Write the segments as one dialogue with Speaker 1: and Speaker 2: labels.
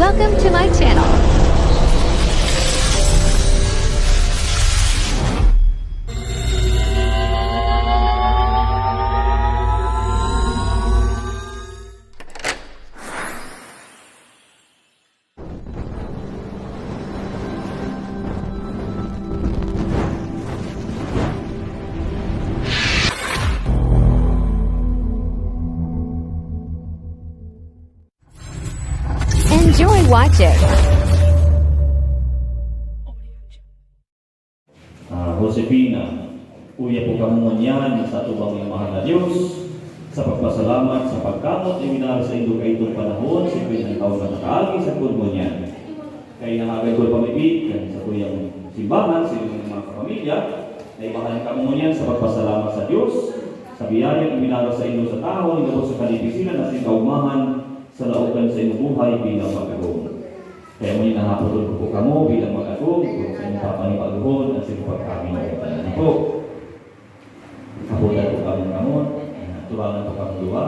Speaker 1: Welcome to my channel. Enjoy watching.
Speaker 2: Josefina, uya po kamungan sa tubang yung mahal na Diyos, sa pagpasalamat sa pagkamot yung minara sa indo kay itong panahon, sa ng taon na nakaagi sa kulmunyan. Kaya nangagay ko pamibig, sa kuyang simbahan, sa inyong mga kapamilya, ay mahal kamungan sa pagpasalamat sa Diyos, sa biyaya yung minara sa indo sa taon, ito sa kalibisinan na sa kaumahan, sa laugan sa inyong buhay bilang mag-agong. Kaya mo nahapon po kamo bilang mag-agong, kung sa inyong papanipaguhon at sa inyong pagkamin ng katalan po. Kaputan po kamo kamon, tulangan po kamo luwa.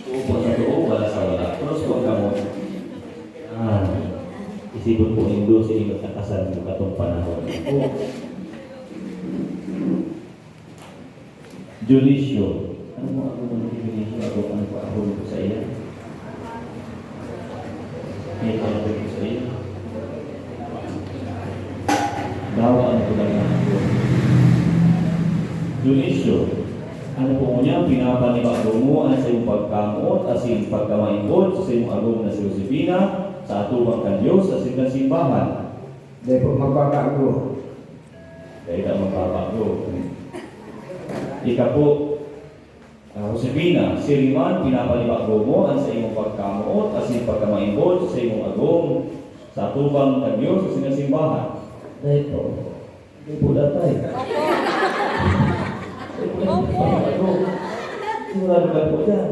Speaker 2: Tuo po sa tuo, wala sa wala. Terus po kamo, isipon po indo sa inyong katasan mo katong panahon. Julisyo. Ano mo ako ng Julisyo? Ano po ako sa iya? May pala ko sa iyo. Dawaan ko lang ako. Julisyo, ano po niya, pinapanibago mo sa iyong pagkamot, asin pagkamaingkod sa iyong agong na si Josefina, sa atubang kan Diyos, asin kan simbahan.
Speaker 3: Dahil po magbabago.
Speaker 2: Dahil ka magbabago. Ika po, Josefina, siriman, pinapanibago mo sa iyong pagkamot, asin pagkamaingkod sa iyong agong, sa atubang kan Diyos, asin kan simbahan. Dahil po, dahil po datay. Sigurado ka po dyan.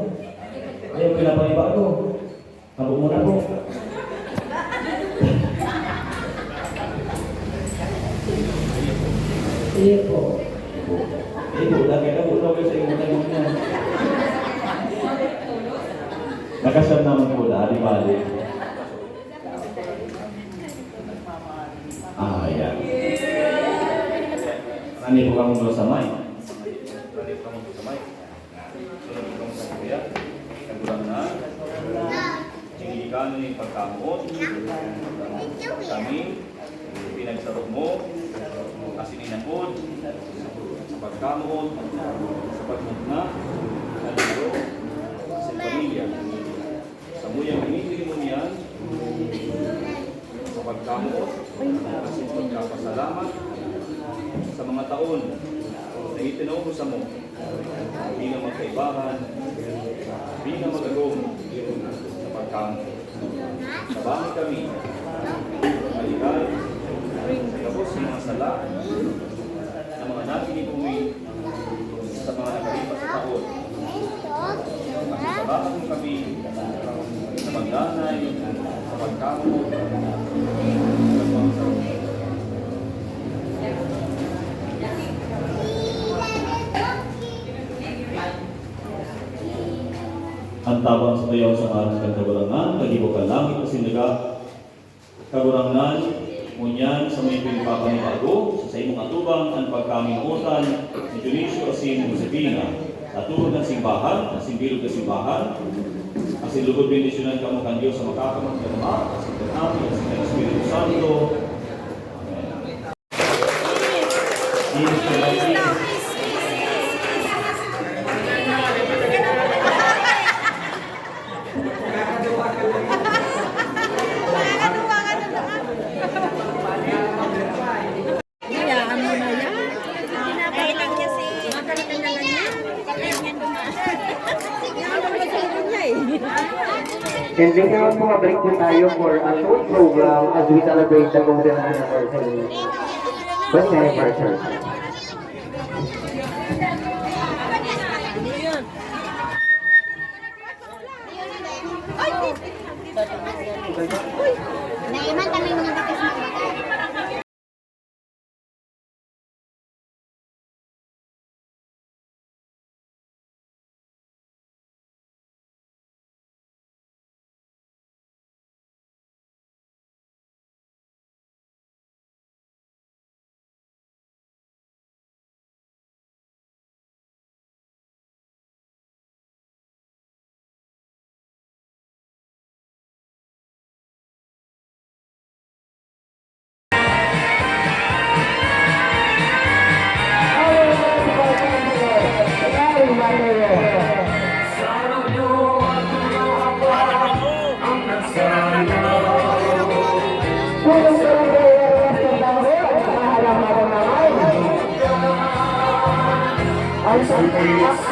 Speaker 2: Ayaw pinapanibago. Habok mo na po. Iya po. Ibu, lagi na po daw sa iyong tanong niya. Nakasab naman po na, balik. Yan. Nani po kamo doon sa mic. Nani po kamo doon sa mic. Sunod po kamo sa kuya. Kagulang na. Singigan ni pagkamot. Kami, pinagsarok mo. Kasininapod. Sa pagkamot. Sa pagmugna. Aliro. Sa pamilya. Sa muyang pinili mo niyan. Sa pagkamot. Kasi pagkapasalamat sa mga taon na itinaw mo sa mo bilang magkaibahan, bilang mag-agong sa pagkamot. Sabahan kami, maligay, sa tapos ng mga sala, sa mga nakinipumi, sa mga nakalipas sa taon. Sabahan kami sa magdanay, sa pagkamot, ang tabang sa tayaw sa ngalan ng kagurangan, kagibo ka langit o sinaga, kagurangan, ngunyan sa may pinipapanibago, sa imong atubang, ang pagkaminuutan, ni Julisyo asin Josefina, atubang ng simbahan, asin bilog ng simbahan, asin lugod bendisyonan ka mo kan Diyos sa makakamang kanama, asin kanami, asin kan Espiritu Santo. Amen.
Speaker 3: And later on po, mabalik po tayo for a short program as we celebrate the golden anniversary. What's anniversary? Punong barangay Ernesto Tanggol, mahalang-halang naman. Ang santas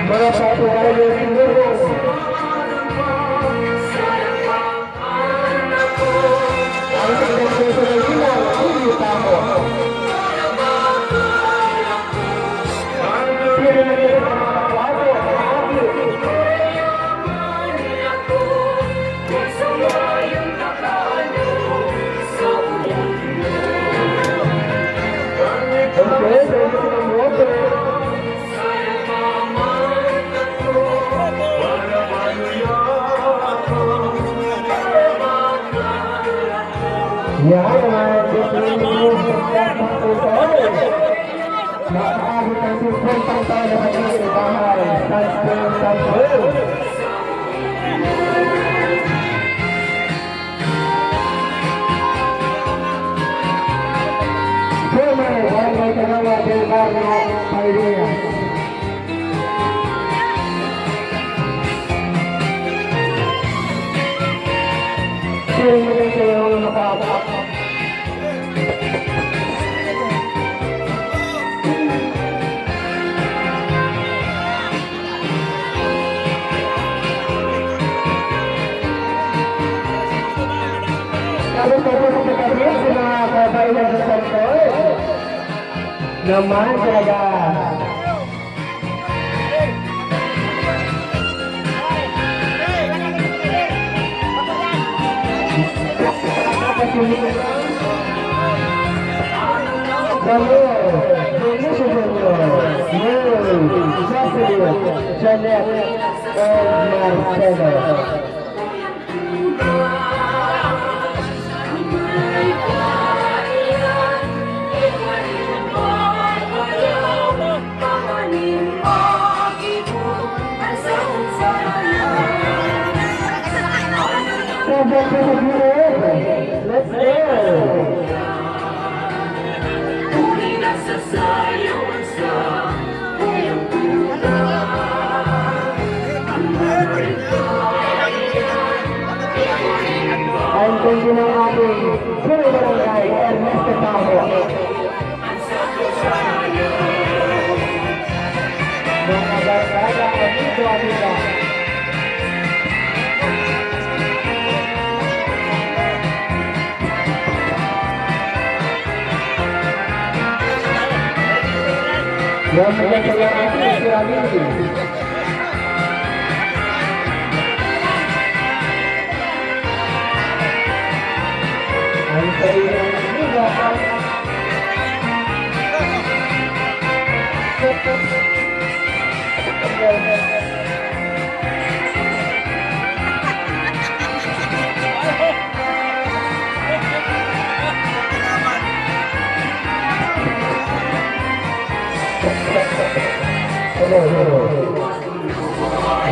Speaker 3: mga satu kayo siguro. Ang tingnan ko sa ilang, hindi tamo. Pero naging mga wato, ya, teman-teman, makaabot ang 50 taon na pag-iibahan, tampil. Former Barangay Tagawa del Barrio, Pilipinas. Sino kayo ang nakapap? Tapos sa kanya, sa mga kabayan sa Santoy, naman talaga. Janet and Marcelo. Let's go! Ang kundi ng ating Puro Barangay Ernesto Tanggol. Mga barangay ang dito atila. Yang menjadi ating Siramindi. Ang kailang juga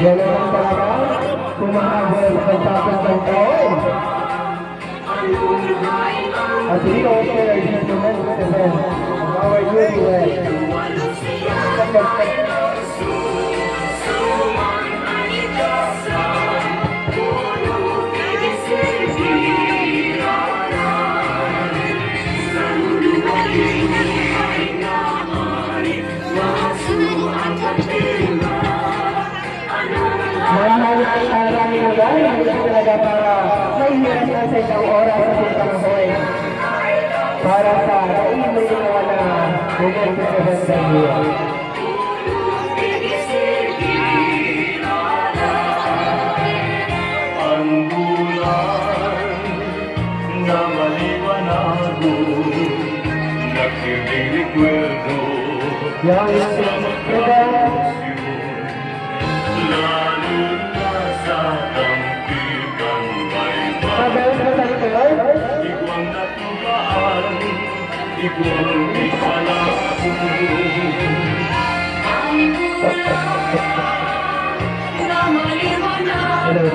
Speaker 3: yan naman talaga kumahabol sa pagtapos ng taon. At dito ako sila gentlemen, our newlywed. Maraming lugar talaga para mahihiras na sa isang oras sa isang panahon para sa naimay ginawa na magiging sa iyo.
Speaker 4: Ang bulan na maliwanago, nakikirikweldo
Speaker 3: Yang
Speaker 4: lalo na sa ko'y palago.
Speaker 3: Hello,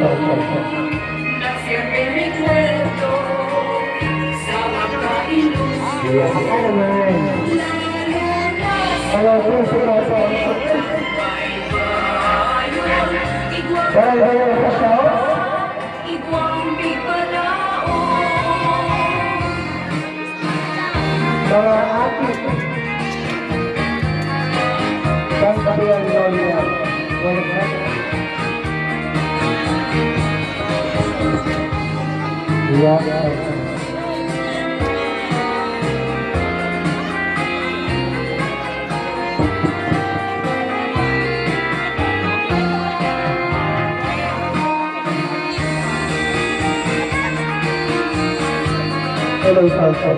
Speaker 3: Iya, ano naman? Hello, Parang ba yung sa show? Mga atik. Saan ba yung Gloria? Wala ka? Iya. Hello, Salsa.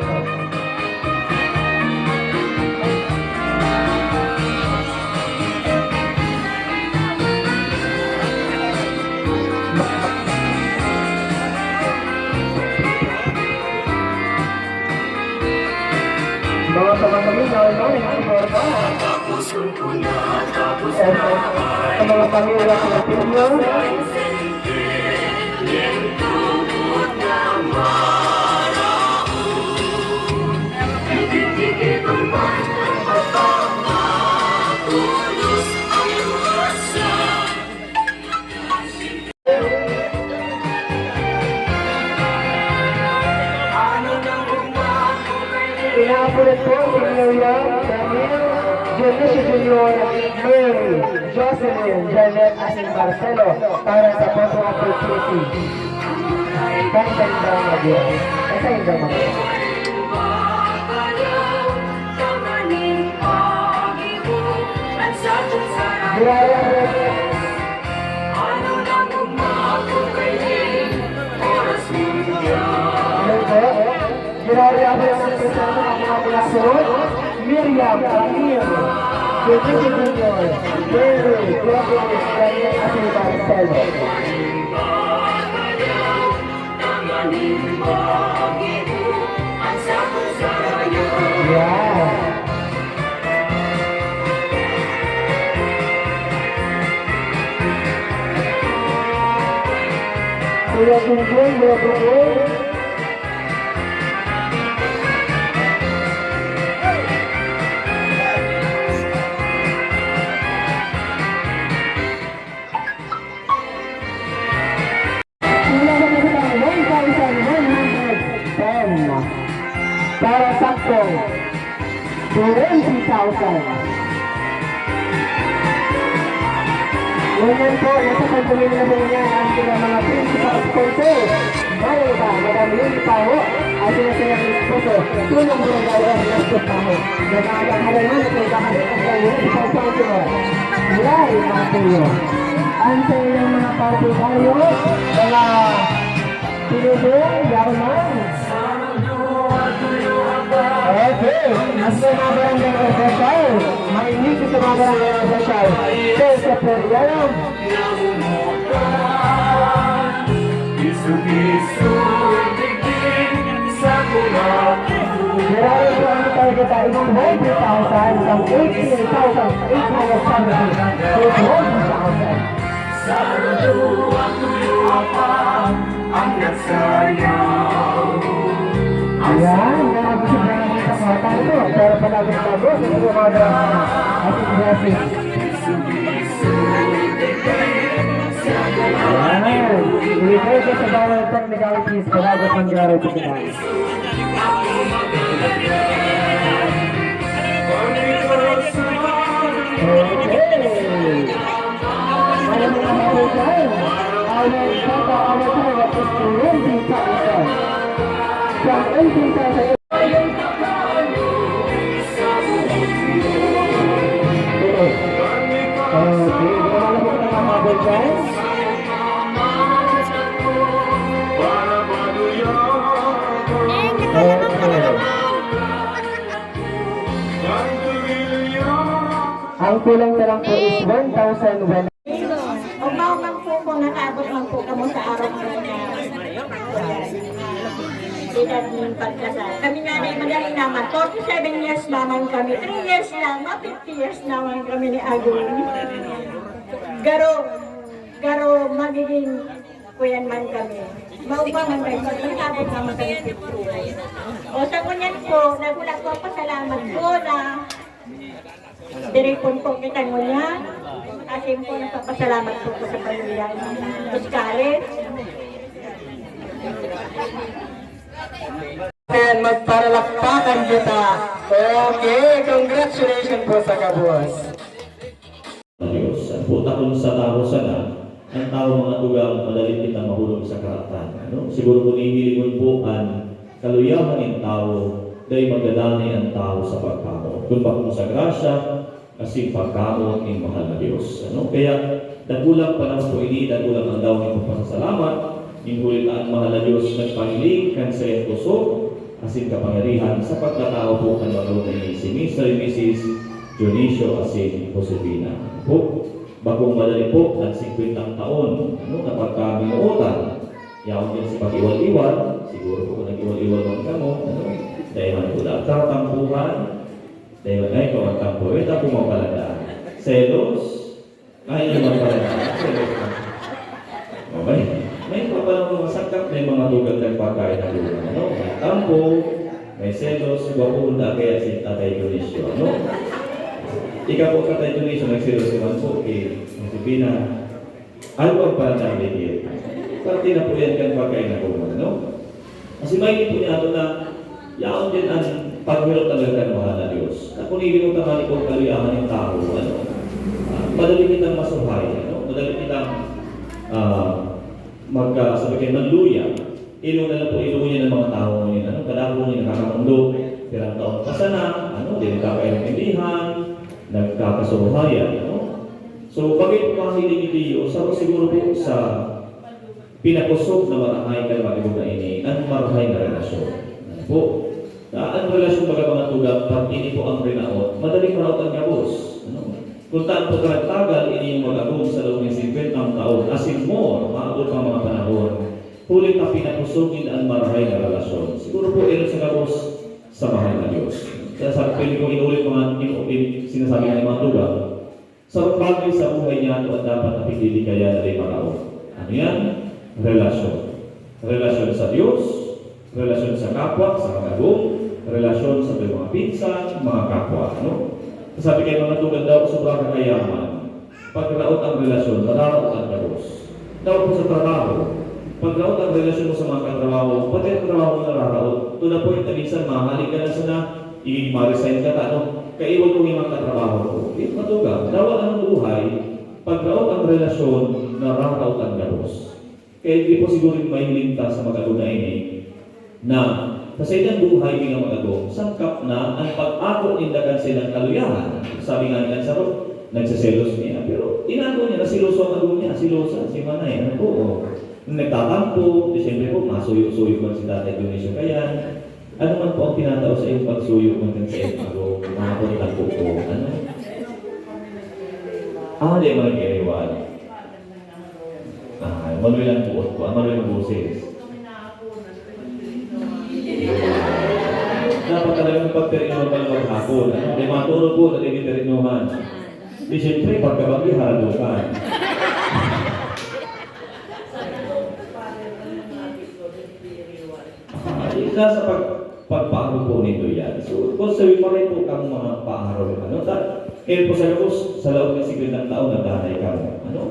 Speaker 3: Mga teman-teman, naon-naon yang suporta. Sa mga pamilya Pilipino, pinaapulit po si Miriam, Daniel, Dionisio Junior, Mary, Jocelyn, Janet, at si Marcelo para sa photo opportunity. Kang daw na din. Asa yung daw mga? Grabe ako yung presento ng mga pinasunod. Miriam, Camille, Dionisio Junior, Mary, Jocelyn, Janet, at si Marcelo. Yeah. Kuya Gunggong, Kuya Gunggong. Para sakto 20,000. Ngayon po, nasa pagpumili na po niya ang sila mga principal sponsor. Bayo ba, Madam Lily Pao, at sila silang esposo, tulong barangay ang Lastos Pao. Nagkakahalaman at nagkakahalaman ang principal sponsor. Mulay, mga puyo. Ang sa ilang mga paupularyo, mga pinudong, yaman. Okay, ang mga barangay official, mahinig sa mga barangay official, sa Purianong. Marami po ang target ay 100,000 from 18,870 to 20,000.
Speaker 4: Sa luwa tuyo pa ang nagsayaw.
Speaker 3: Ayan, nabusog na namin sa mga tayo. Pero palagos-bago sa mga ating blessing. Ayan, ibigay ko sa bawal technicalities palagos ng garo ito kita. Okay. Alam mo na mga dyan. Awal papa, awal target is 20,000. From 18,000. Okay, gumala po ng mga mother guys. Ang kulang na lang po is 1,000.
Speaker 5: Umaw man po kung nakaabot man po kamo sa araw na niya. edad ng pagkasal. Kami nga na madali naman, 47 years naman kami, 3 years lang, 50 years naman kami ni Agun. Garo magiging kuyan man kami. Maupang man kayo, magkakabot naman kami 50 years. O sa kunyan po, nagulat ko ang pasalamat ko na diripon po kita ngunyan. Kasi po nagpapasalamat po ko sa pamilya ng Oscares.
Speaker 3: And magparalakpakan kita. Okay, congratulations po sa kabos.
Speaker 2: Diyos. Ang puta kung sa tao sana, ang tao mga tugang madalit kitang mahulog sa karatan. Ano? Siguro kung ihilingon po ang kaluyahan ng tao, dahil magdadani ang tao sa pagkamo. Kung pa kung sa grasya, kasi pagkamo ng mahal na Diyos. Ano? Kaya, dagulang panahon po ini, dagulang ang daw ng pasasalamat, inulit ang mahal na Diyos nagpangiling, kansayang kusog, asin kapangyarihan sa pagkatao po ang magawa ni si Mr. and Mrs. Dionisio asin Josefina. Po, bagong madali po ng 50 taon, ano, kapag kami uutan, yaon din sa pag-iwal-iwal, siguro po kung nag-iwal-iwal man kamo, ano, dahil man po lang katampuhan, dahil ay ikaw ang tampo, ito po mapaladaan. Selos, ay yung mapaladaan. Selos na. Okay? May papalang mga sakap, may mga tugal ng pagkain na lupa. Ano? May tampo, may selos, wapunda, kaya si Tatay Dionisio. Ano? Ikaw po Tatay Dionisio, nagselos naman po kay Josefina. Ano ang paladaan din? Parte na po yan kang pagkain na lupa. Ano? Kasi may po niya ito na yaon din ang paghirap talaga ng mahal na Diyos. At kung ibig mo tamali kong kaluyahan ng tao, ano, madali kitang masuhay, ano, madali kitang sabi kayo, magluya. Ilong na lang po iluya ng mga tao ngayon. Ano, kadako niya nakakamundo, pirang taon pa sana, ano, di nagkakaintindihan, nagkakasuhayan, ano. So, bakit mahilig ito? Siguro po sa pinakusog na marahay ka mag-ibog na ini, ang marahay na relasyon. Ano po? Ang relasyon baga mga tugang, pag ini po ang rinaot, madaling maraot ang gabos. Ano? Kung taan po karagtagal, ini yung mag-agong sa loob ng 50 taon, as in more, maabot ang mga panahon, hulit na pinakusogin ang marahay na relasyon. Siguro po ito sa gabos sa mahal na Diyos. Kaya sa pwede ko inulit mga sinasabi ng mga tugang, sa bagay sa buhay niya ito at dapat na pinili kaya na rin maraot. Ano yan? Relasyon. Relasyon sa Diyos, relasyon sa kapwa, sa mag-agong, relasyon sa mga pinsan, mga kapwa. Ano? Sabi kayo mga tugan daw, sobrang kakayaman. Pag-raot ang relasyon, mararaot ang Diyos. Daw po sa trabaho, pag-raot ang relasyon mo sa mga katrabaho, pati ang trabaho mo nararaot. To the point na minsan, mahalik ka na sana, i-resign ka na, ano? Kaiwan ko yung mga katrabaho ko. Ito matugang, dawa ang buhay, pag-raot ang relasyon, nararaot ang Diyos. Kaya hindi po siguro mahilinta sa mag-agong na ini, na sa ilang buhay bilang mag-agong, sangkap na ang pag-ako nindagan silang kaluyahan. Sabi nga nila sa nagsaselos niya. Pero inago niya na siloso ang agong niya, silosa, si Manay. Ano po? Nagtatampo, siyempre po, masuyo-suyo man si Tatay Dionisio. Kaya, ano man po ang tinatao sa iyong pagsuyo man sa iyong agong, mga po nilang po. Ano? Di mga kiriwan. Maluwi lang po ko. Maluwi lang busis. Dapat talagang pagterinuhan kayo maghapon. Ano? May maturo po na tinitirinuhan. Di siyempre, pagkabagi, haradukan. Isa sa pagpaaro po nito yan. So, kung sabi pa rin po kang mga paaro. Ano? Kaya po sa labos, sa loob ng 50 taon, nagdanay ka mo. Ano?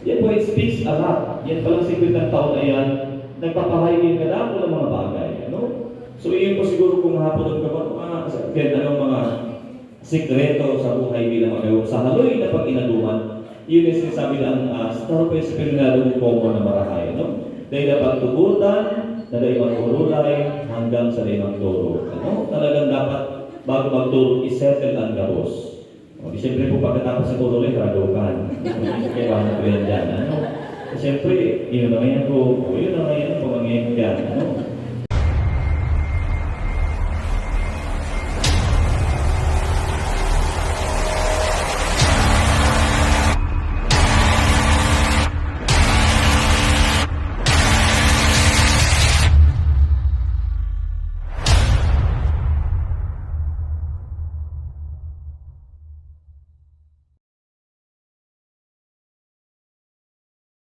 Speaker 2: Yan po, it speaks a lot. Yan palang 50 taon na yan, nagpapahayagin ka na po ng mga bagay. Ano? So, iyon po siguro kung mahapon ka ba, anong mga sikreto sa buhay bilang mag-agong sa haloy na pag-inaduhan, yun yung sinasabi lang, sa taro po yung sa pinagdadong komo na marahay, no? Dahil dapat tugutan, na dahil magpululay, hanggang sa limang turo. Ano? Talagang dapat, bago magturo, isettle ang gabos. Siyempre po, pagkatapos sa pululay, haradukan. Kaya ba na po yan dyan, ano? Siyempre, yun na ngayon po, yun na ngayon po, mangyayang dyan, ano?